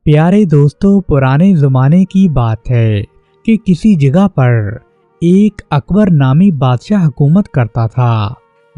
پیارے دوستوں، پرانے زمانے کی بات ہے کہ کسی جگہ پر ایک اکبر نامی بادشاہ حکومت کرتا تھا۔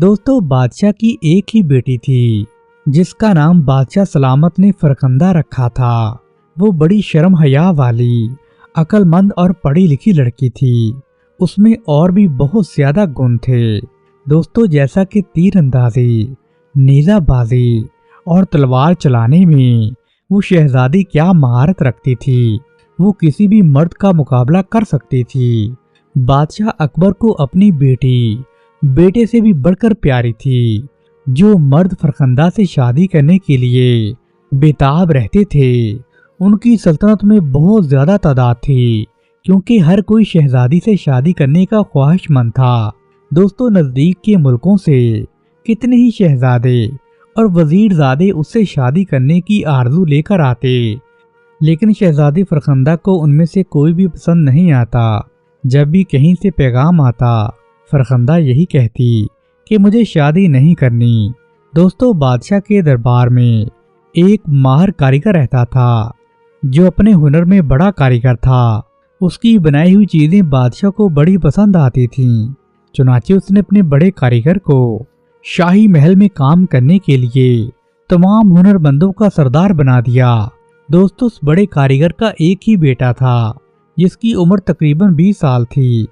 دوستوں، بادشاہ کی ایک ہی بیٹی تھی جس کا نام بادشاہ سلامت نے فرخندہ رکھا تھا۔ وہ بڑی شرم حیا والی، عقل مند اور پڑھی لکھی لڑکی تھی۔ اس میں اور بھی بہت زیادہ گن تھے دوستوں، جیسا کہ تیر اندازی، نیزہ بازی اور تلوار چلانے میں وہ شہزادی کیا مہارت رکھتی تھی۔ وہ کسی بھی مرد کا مقابلہ کر سکتی تھی۔ بادشاہ اکبر کو اپنی بیٹے سے بھی بڑھ کر پیاری تھی۔ جو مرد فرخندہ سے شادی کرنے کے لیے بےتاب رہتے تھے ان کی سلطنت میں بہت زیادہ تعداد تھی، کیونکہ ہر کوئی شہزادی سے شادی کرنے کا خواہش مند تھا۔ دوستوں، نزدیک کے ملکوں سے کتنے ہی شہزادے اور وزیر زادے اس سے شادی کرنے کی آرزو لے کر آتے، لیکن شہزادی فرخندہ کو ان میں سے کوئی بھی پسند نہیں آتا۔ جب بھی کہیں سے پیغام آتا، فرخندہ یہی کہتی کہ مجھے شادی نہیں کرنی۔ دوستوں، بادشاہ کے دربار میں ایک ماہر کاریگر رہتا تھا جو اپنے ہنر میں بڑا کاریگر تھا۔ اس کی بنائی ہوئی چیزیں بادشاہ کو بڑی پسند آتی تھیں، چنانچہ اس نے اپنے بڑے کاریگر کو شاہی محل میں کام کرنے کے لیے تمام ہنر مندوں کا سردار بنا دیا۔ دوستو، اس بڑے کاریگر کا ایک ہی بیٹا تھا جس کی عمر تقریباً 20 سال تھی۔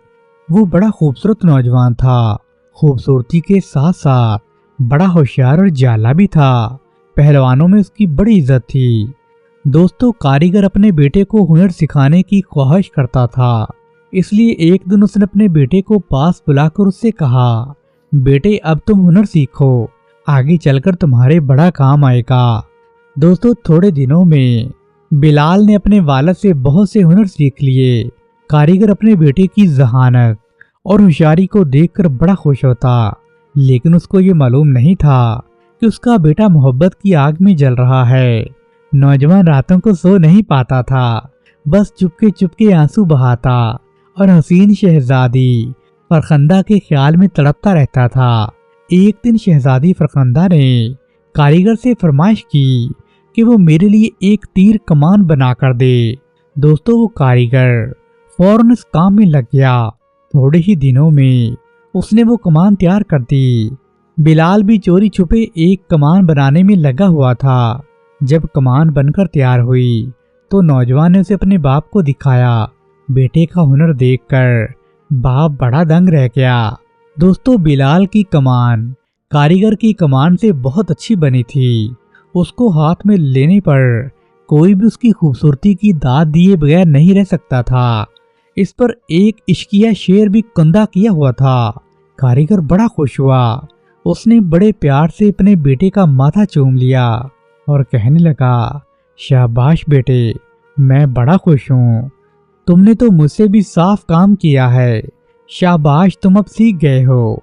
وہ بڑا خوبصورت نوجوان تھا، خوبصورتی کے ساتھ ساتھ بڑا ہوشیار اور جالا بھی تھا۔ پہلوانوں میں اس کی بڑی عزت تھی۔ دوستو، کاریگر اپنے بیٹے کو ہنر سکھانے کی خواہش کرتا تھا، اس لیے ایک دن اس نے اپنے بیٹے کو پاس بلا کر اس سے کہا، بیٹے اب تم ہنر سیکھو، آگے چل کر تمہارے بڑا کام آئے گا۔ دوستو، تھوڑے دنوں میں بلال نے اپنے والد سے بہت سے ہنر سیکھ لیے۔ کاریگر اپنے بیٹے کی ذہانت اور ہوشیاری کو دیکھ کر بڑا خوش ہوتا، لیکن اس کو یہ معلوم نہیں تھا کہ اس کا بیٹا محبت کی آگ میں جل رہا ہے۔ نوجوان راتوں کو سو نہیں پاتا تھا، بس چپکے چپکے آنسو بہاتا اور حسین شہزادی فرخندہ کے خیال میں تڑپتا رہتا تھا۔ ایک دن شہزادی فرخندہ نے کاریگر سے فرمائش کی کہ وہ میرے لیے ایک تیر کمان بنا کر دے۔ دوستو، وہ کاریگر فوراً اس کام میں لگ گیا۔ تھوڑے ہی دنوں میں اس نے وہ کمان تیار کر دی۔ بلال بھی چوری چھپے ایک کمان بنانے میں لگا ہوا تھا۔ جب کمان بن کر تیار ہوئی تو نوجوان نے اسے اپنے باپ کو دکھایا۔ بیٹے کا ہنر دیکھ کر باپ بڑا دنگ رہ گیا۔ دوستو، بلال کی کمان کاریگر کی کمان سے بہت اچھی بنی تھی۔ اس کو ہاتھ میں لینے پر کوئی بھی اس کی خوبصورتی کی داد دیے بغیر نہیں رہ سکتا تھا۔ اس پر ایک عشقیہ شعر بھی کندہ کیا ہوا تھا۔ کاریگر بڑا خوش ہوا۔ اس نے بڑے پیار سے اپنے بیٹے کا ماتھا چوم لیا اور کہنے لگا، شاباش بیٹے، میں بڑا خوش ہوں، تم نے تو مجھ سے بھی صاف کام کیا ہے۔ شاباش، تم اب سیکھ گئے ہو،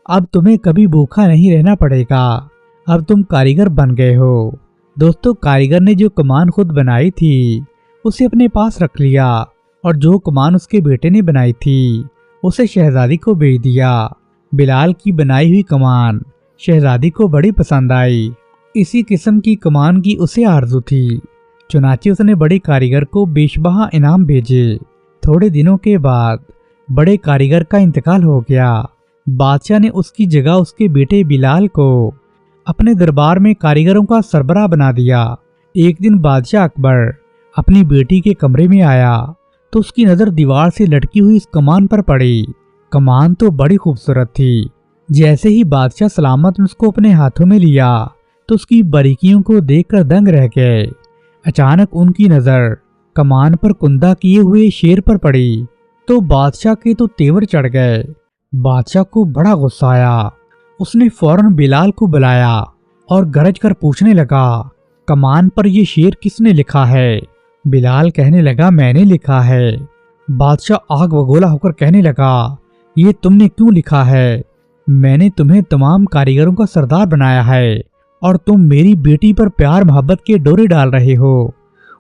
اب تمہیں کبھی بھوکا نہیں رہنا پڑے گا، اب تم کاریگر بن گئے ہو۔ دوستو، کاریگر نے جو کمان خود بنائی تھی اسے اپنے پاس رکھ لیا اور جو کمان اس کے بیٹے نے بنائی تھی اسے شہزادی کو بھیج دیا۔ بلال کی بنائی ہوئی کمان شہزادی کو بڑی پسند آئی۔ اسی قسم کی کمان کی اسے آرزو تھی، چنانچہ اس نے بڑے کاریگر کو بیشبہ انعام بھیجے۔ تھوڑے دنوں کے بعد بڑے کاریگر کا انتقال ہو گیا۔ بادشاہ نے اس کی جگہ اس کے بیٹے بلال کو اپنے دربار میں کاریگروں کا سربراہ بنا دیا۔ ایک دن بادشاہ اکبر اپنی بیٹی کے کمرے میں آیا تو اس کی نظر دیوار سے لٹکی ہوئی اس کمان پر پڑی۔ کمان تو بڑی خوبصورت تھی۔ جیسے ہی بادشاہ سلامت نے اس کو اپنے ہاتھوں میں لیا تو اس کی باریکیوں کو دیکھ کر دنگ رہ گئے۔ اچانک ان کی نظر کمان پر کندہ کیے ہوئے شیر پر پڑی تو بادشاہ کے تو تیور چڑھ گئے۔ بادشاہ کو بڑا غصہ آیا۔ اس نے فوراً بلال کو بلایا اور گرج کر پوچھنے لگا، کمان پر یہ شعر کس نے لکھا ہے؟ بلال کہنے لگا، میں نے لکھا ہے۔ بادشاہ آگ بگولا ہو کر کہنے لگا، یہ تم نے کیوں لکھا ہے؟ میں نے تمہیں تمام کاریگروں کا سردار بنایا ہے اور تم میری بیٹی پر پیار محبت کے ڈورے ڈال رہے ہو۔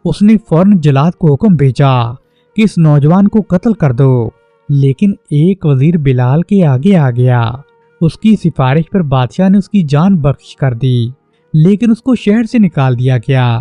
اس نے فوراً جلاد کو حکم بھیجا کہ اس نوجوان کو قتل کر دو، لیکن ایک وزیر بلال کے آگے آ گیا۔ اس کی سفارش پر بادشاہ نے اس کی جان بخش کر دی، لیکن اس کو شہر سے نکال دیا گیا۔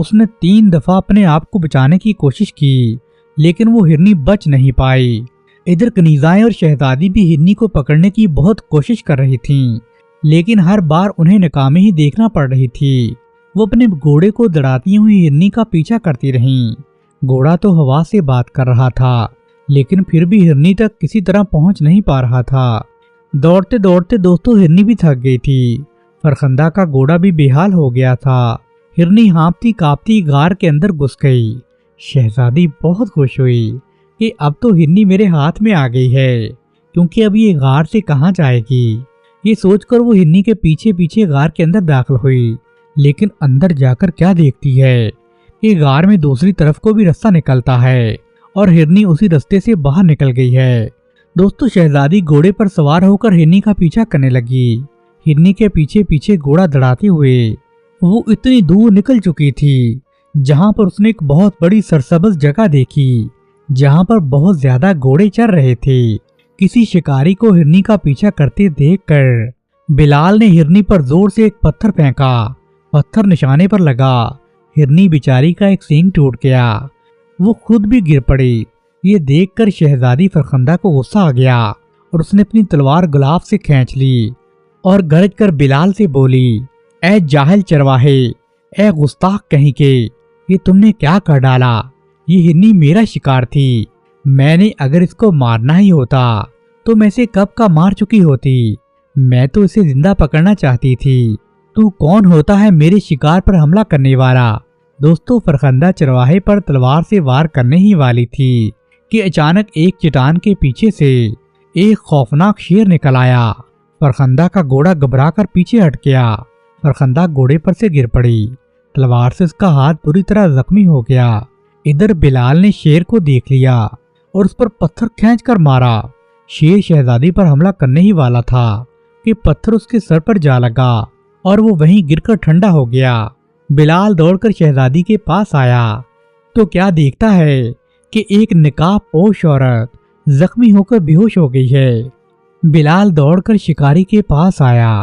اس نے 3 دفعہ اپنے آپ کو بچانے کی کوشش کی لیکن وہ ہرنی بچ نہیں پائی۔ ادھر کنیزائیں اور شہزادی بھی ہرنی کو پکڑنے کی بہت کوشش کر رہی تھیں لیکن ہر بار انہیں ناکامی ہی دیکھنا پڑ رہی تھی۔ وہ اپنے گھوڑے کو دڑاتی ہوئی ہرنی کا پیچھا کرتی رہیں۔ گھوڑا تو ہوا سے بات کر رہا تھا لیکن پھر بھی ہرنی تک کسی طرح پہنچ نہیں پا رہا تھا۔ دوڑتے دوڑتے دوستوں ہرنی بھی تھک گئی تھی۔ فرخندہ کا گھوڑا بھی بے حال ہو گیا تھا۔ ہرنی ہانپتی کانپتی غار کے اندر گھس گئی۔ شہزادی بہت خوش ہوئی کہ اب تو ہرنی میرے ہاتھ میں آ گئی ہے کیونکہ اب یہ غار سے کہاں جائے گی۔ یہ سوچ کر وہ ہرنی کے پیچھے پیچھے غار کے اندر داخل ہوئی لیکن اندر جا کر کیا دیکھتی ہے کہ غار میں دوسری طرف کو بھی راستہ نکلتا ہے اور ہرنی اسی راستے سے باہر نکل گئی ہے۔ دوستو شہزادی گھوڑے پر سوار ہو کر ہرنی کا پیچھا کرنے لگی۔ ہرنی کے پیچھے پیچھے گھوڑا دڑاتے ہوئے وہ اتنی دور نکل چکی تھی جہاں پر اس نے ایک بہت بڑی سرسبز جگہ دیکھی جہاں پر بہت زیادہ گھوڑے چر رہے تھے۔ کسی شکاری کو ہرنی کا پیچھا کرتے دیکھ کر بلال نے ہرنی پر زور سے ایک پتھر پھینکا۔ پتھر نشانے پر لگا۔ ہرنی بیچاری کا ایک سینگ ٹوٹ گیا۔ وہ خود بھی گر پڑی۔ یہ دیکھ کر شہزادی فرخندہ کو غصہ آ گیا اور اس نے اپنی تلوار غلاف سے کھینچ لی اور گرج کر بلال سے بولی، اے جاہل چرواہے، اے گستاخ کہیں کے، یہ تم نے کیا کر ڈالا؟ یہ ہرنی میرا شکار تھی۔ میں نے اگر اس کو مارنا ہی ہوتا تو میں اسے کب کا مار چکی ہوتی۔ میں تو اسے زندہ پکڑنا چاہتی تھی۔ تو کون ہوتا ہے میرے شکار پر حملہ کرنے والا؟ دوستو فرخندہ چرواہے پر تلوار سے وار کرنے ہی والی تھی کہ اچانک ایک چٹان کے پیچھے سے ایک خوفناک شیر نکل آیا۔ فرخندہ کا گھوڑا گھبرا کر پیچھے ہٹ گیا۔ فرخندہ گھوڑے پر سے گر پڑی۔ تلوار سے اس کا ہاتھ بری طرح زخمی ہو گیا۔ ادھر بلال نے شیر کو دیکھ لیا اور اس پر پتھر کھینچ کر مارا۔ شیر شہزادی پر حملہ کرنے ہی والا تھا کہ پتھر اس کے سر پر جا لگا اور وہ وہیں گر کر ٹھنڈا ہو گیا۔ بلال دوڑ کر شہزادی کے پاس آیا تو کیا دیکھتا ہے کہ ایک نقاب پوش عورت زخمی ہو کر بے ہوش ہو گئی ہے۔ بلال دوڑ کر شکاری کے پاس آیا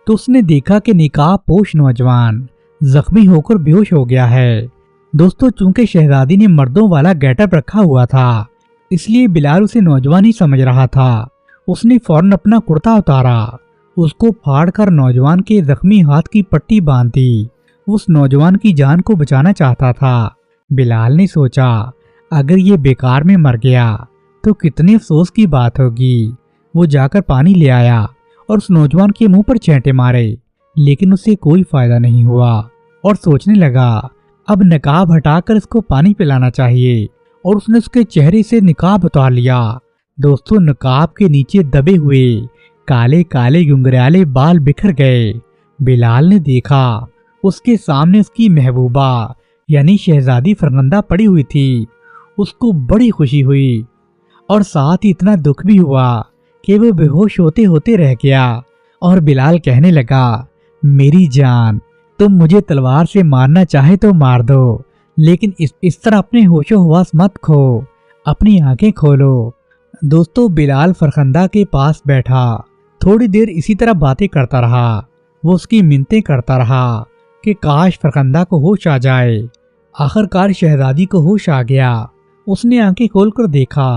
تو اس نے دیکھا کہ نقاب پوش نوجوان زخمی ہو کر بے ہوش ہو گیا ہے۔ دوستو چونکہ شہزادی نے مردوں والا گیٹ اپ رکھا ہوا تھا اس لیے بلال اسے نوجوان ہی سمجھ رہا تھا۔ اس نے فوراً اپنا کرتا اتارا، اس کو پھاڑ کر نوجوان کے زخمی ہاتھ کی پٹی باندھ دی۔ اس نوجوان کی جان کو بچانا چاہتا تھا۔ بلال نے سوچا اگر یہ بیکار میں مر گیا تو کتنے افسوس کی بات ہوگی۔ وہ جا کر پانی لے آیا اور اس نوجوان کے منہ پر چھینٹے مارے لیکن اس سے کوئی فائدہ نہیں ہوا اور سوچنے لگا اب نقاب ہٹا کر اس کو پانی پلانا چاہیے اور اس نے اس کے چہرے سے نقاب اتار لیا۔ دوستو نقاب کے نیچے دبے ہوئے کالے کالے گنگریالے بال بکھر گئے۔ بلال نے دیکھا اس کے سامنے اس کی محبوبہ یعنی شہزادی فرخندہ پڑی ہوئی تھی۔ اس کو بڑی خوشی ہوئی اور ساتھ ہی اتنا دکھ بھی ہوا کہ وہ بے ہوش ہوتے ہوتے رہ گیا اور بلال کہنے لگا، میری جان تم مجھے تلوار سے مارنا چاہے تو مار دو لیکن اس طرح اپنے ہوش و حواس مت کھو، اپنی آنکھیں کھولو۔ دوستو بلال فرخندہ کے پاس بیٹھا تھوڑی دیر اسی طرح باتیں کرتا رہا۔ وہ اس کی منتیں کرتا رہا کہ کاش فرخندہ کو ہوش آ جائے۔ آخر کار شہزادی کو ہوش آ گیا۔ اس نے آنکھیں کھول کر دیکھا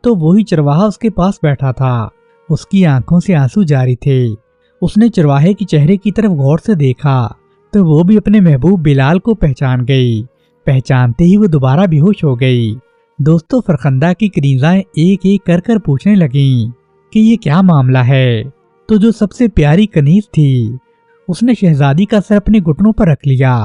تو وہی چرواہا اس کے پاس بیٹھا تھا۔ اس کی آنکھوں سے آنسو جاری تھے۔ اس نے چرواہے کی چہرے کی طرف غور سے دیکھا تو وہ بھی اپنے محبوب بلال کو پہچان گئی۔ پہچانتے ہی وہ دوبارہ بے ہوش ہو گئی۔ دوستو فرخندہ کی کنیزائیں ایک ایک کر کر پوچھنے لگیں کہ یہ کیا معاملہ ہے۔ تو جو سب سے پیاری کنیز تھی اس نے شہزادی کا سر اپنے گھٹنوں پر رکھ لیا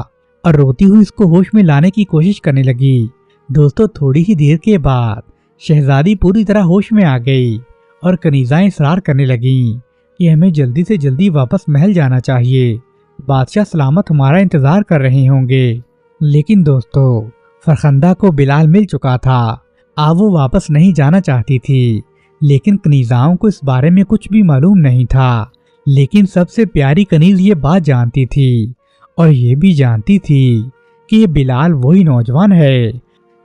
اور روتی ہوئی اس کو ہوش میں لانے کی کوشش کرنے لگی۔ دوستو تھوڑی ہی دیر کے بعد شہزادی پوری طرح ہوش میں آ گئی اور کنیزائیں اصرار کرنے لگیں کہ ہمیں جلدی سے جلدی واپس محل جانا چاہیے، بادشاہ سلامت ہمارا انتظار کر رہے ہوں گے۔ لیکن دوستو فرخندہ کو بلال مل چکا تھا۔ اب وہ واپس نہیں جانا چاہتی تھی لیکن کنیزاؤں کو اس بارے میں کچھ بھی معلوم نہیں تھا۔ لیکن سب سے پیاری کنیز یہ بات جانتی تھی اور یہ بھی جانتی تھی کہ یہ بلال وہی نوجوان ہے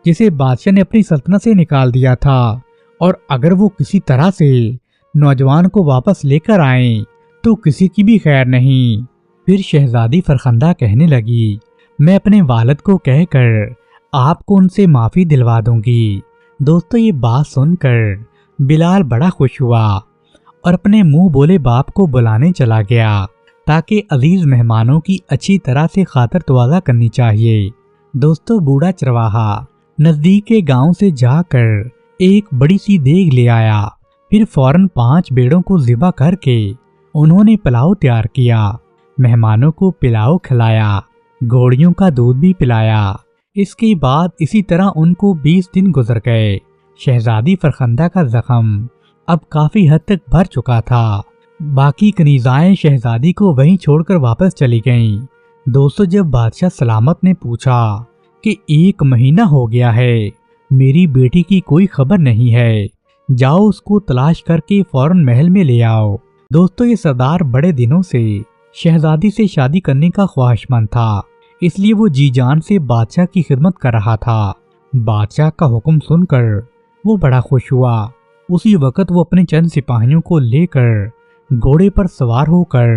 جسے بادشاہ نے اپنی سلطنت سے نکال دیا تھا اور اگر وہ کسی طرح سے نوجوان کو واپس لے کر آئیں تو کسی کی بھی خیر نہیں۔ پھر شہزادی فرخندہ کہنے لگی، میں اپنے والد کو کہہ کر آپ کو ان سے معافی دلوا دوں گی۔ دوستو یہ بات سن کر بلال بڑا خوش ہوا اور اپنے منہ بولے باپ کو بلانے چلا گیا تاکہ عزیز مہمانوں کی اچھی طرح سے خاطر تواضع کرنی چاہیے۔ دوستو بوڑھا چرواہا نزدیک کے گاؤں سے جا کر ایک بڑی سی دیگ لے آیا، پھر فوراً 5 بیڑوں کو ذبح کر کے انہوں نے پلاؤ تیار کیا، مہمانوں کو پلاؤ کھلایا، گھوڑیوں کا دودھ بھی پلایا۔ اس کے بعد اسی طرح ان کو 20 دن گزر گئے۔ شہزادی فرخندہ کا زخم اب کافی حد تک بھر چکا تھا۔ باقی کنیزائیں شہزادی کو وہیں چھوڑ کر واپس چلی گئیں۔ دوستو جب بادشاہ سلامت نے پوچھا کہ 1 مہینہ ہو گیا ہے، میری بیٹی کی کوئی خبر نہیں ہے، جاؤ اس کو تلاش کر کے فوراً محل میں لے آؤ۔ دوستو یہ سردار بڑے دنوں سے شہزادی سے شادی کرنے کا خواہش مند تھا، اس لیے وہ جی جان سے بادشاہ کی خدمت کر رہا تھا۔ بادشاہ کا حکم سن کر وہ بڑا خوش ہوا۔ اسی وقت وہ اپنے چند سپاہیوں کو لے کر گھوڑے پر سوار ہو کر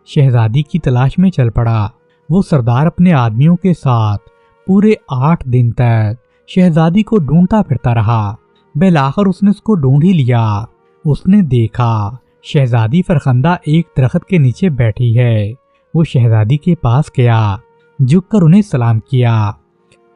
شہزادی کی تلاش میں چل پڑا۔ وہ سردار اپنے آدمیوں کے ساتھ پورے 8 دن تک شہزادی کو ڈھونڈتا پھرتا رہا۔ بالآخر اس نے اس کو ڈھونڈ ہی لیا۔ اس نے دیکھا شہزادی فرخندہ ایک درخت کے نیچے بیٹھی ہے۔ وہ شہزادی کے پاس گیا، جھک کر انہیں سلام کیا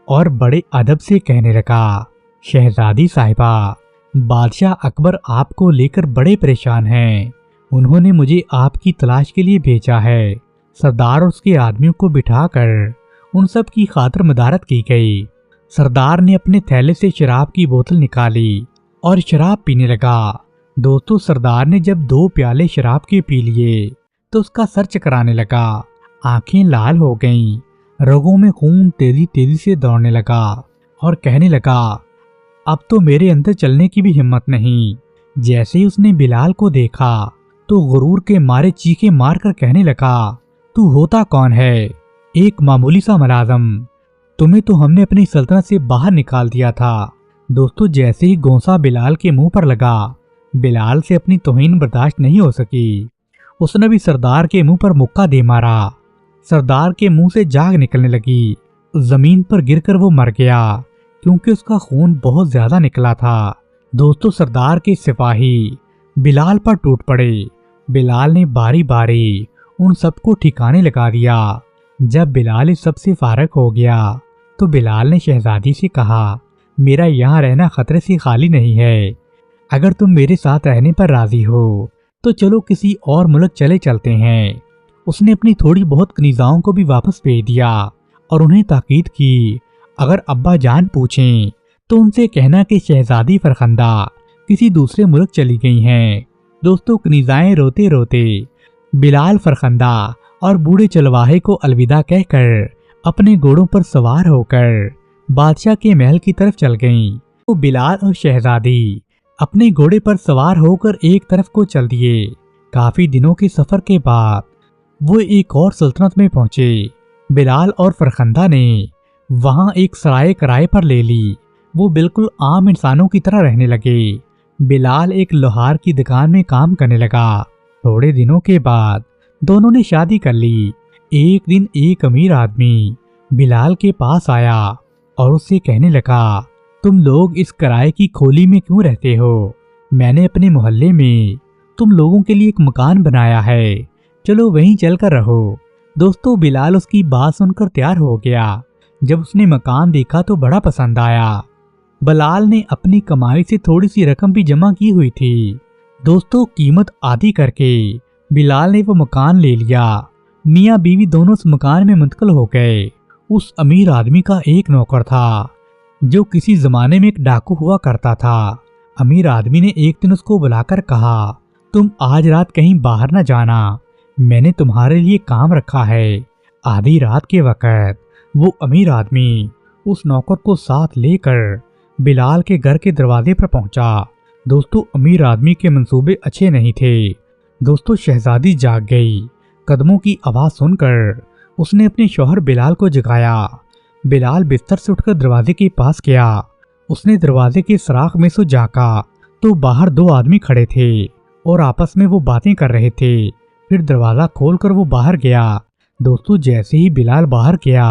اور بڑے ادب سے کہنے لگا، شہزادی صاحبہ، بادشاہ اکبر آپ کو لے کر بڑے پریشان ہیں، انہوں نے مجھے آپ کی تلاش کے لیے بھیجا ہے۔ سردار اور اس کے آدمیوں کو بٹھا کر ان سب کی خاطر مدارت کی گئی۔ سردار نے اپنے تھیلے سے شراب کی بوتل نکالی اور شراب پینے لگا۔ دوستو سردار نے جب 2 پیالے شراب کے پی لیے تو اس کا سر چکرانے لگا، آنکھیں لال ہو گئیں، رگوں میں خون تیزی تیزی سے دوڑنے لگا اور کہنے لگا، اب تو میرے اندر چلنے کی بھی ہمت نہیں۔ جیسے ہی اس نے بلال کو دیکھا تو غرور کے مارے چیخے مار کر کہنے لگا، تو ہوتا کون ہے؟ ایک معمولی سا ملازم، تمہیں تو ہم نے اپنی سلطنت سے باہر نکال دیا تھا۔ دوستو جیسے ہی گونسا بلال کے منہ پر لگا، بلال سے اپنی توہین برداشت نہیں ہو سکی۔ اس نے بھی سردار کے منہ پر مکہ دے مارا۔ سردار کے منہ سے جاگ نکلنے لگی، زمین پر گر کر وہ مر گیا کیونکہ اس کا خون بہت زیادہ نکلا تھا۔ دوستو سردار کے سپاہی بلال پر ٹوٹ پڑے۔ بلال نے باری باری ان سب کو ٹھکانے لگا دیا۔ جب بلال اس سب سے فارغ ہو گیا تو بلال نے شہزادی سے کہا، میرا یہاں رہنا خطرے سے خالی نہیں ہے، اگر تم میرے ساتھ رہنے پر راضی ہو تو چلو کسی اور ملک چلے چلتے ہیں۔ اس نے اپنی تھوڑی بہت کنیزاؤں کو بھی واپس بھیج دیا اور انہیں تاکید کی، اگر ابا جان پوچھیں تو ان سے کہنا کہ شہزادی فرخندہ کسی دوسرے ملک چلی گئی ہیں۔ دوستو کنیزائیں روتے روتے بلال فرخندہ اور بوڑھے چلواہے کو الوداع کہہ کر اپنے گھوڑوں پر سوار ہو کر بادشاہ کے محل کی طرف چل گئیں۔ تو بلال اور شہزادی اپنے گھوڑے پر سوار ہو کر ایک طرف کو چل دیے۔ کافی دنوں کے سفر کے بعد وہ ایک اور سلطنت میں پہنچے۔ بلال اور فرخندہ نے وہاں ایک سرائے کرائے پر لے لی۔ وہ بالکل عام انسانوں کی طرح رہنے لگے۔ بلال ایک لوہار کی دکان میں کام کرنے لگا۔ تھوڑے دنوں کے بعد دونوں نے شادی کر لی۔ ایک دن ایک امیر آدمی بلال کے پاس آیا اور اس سے کہنے لگا، تم لوگ اس کرائے کی کھولی میں کیوں رہتے ہو؟ میں نے اپنے محلے میں تم لوگوں کے لیے ایک مکان بنایا ہے، چلو وہیں چل کر رہو۔ دوستو بلال اس کی بات سن کر تیار ہو گیا۔ جب اس نے مکان دیکھا تو بڑا پسند آیا۔ بلال نے اپنی کمائی سے تھوڑی سی رقم بھی جمع کی ہوئی تھی۔ دوستو قیمت آدھی کر کے بلال نے وہ مکان لے لیا۔ میاں بیوی دونوں اس مکان میں منتقل ہو گئے۔ اس امیر آدمی کا ایک نوکر تھا جو کسی زمانے میں ایک ڈاکو ہوا کرتا تھا۔ امیر آدمی نے ایک دن اس کو بلا کر کہا، تم آج رات کہیں باہر نہ جانا، میں نے تمہارے لیے کام رکھا ہے۔ آدھی رات کے وقت وہ امیر آدمی اس نوکر کو ساتھ لے کر بلال کے گھر کے دروازے پر پہنچا۔ دوستو امیر آدمی کے منصوبے اچھے نہیں تھے۔ دوستو شہزادی جاگ گئی۔ قدموں کی آواز سن کر اس نے اپنے شوہر بلال کو جگایا۔ بلال بستر سے اٹھ کر دروازے کے پاس گیا۔ اس نے دروازے کے سوراخ میں سے جھانکا تو باہر 2 آدمی کھڑے تھے اور آپس میں وہ باتیں کر رہے تھے۔ پھر دروازہ کھول کر وہ باہر گیا۔ دوستو جیسے ہی بلال باہر گیا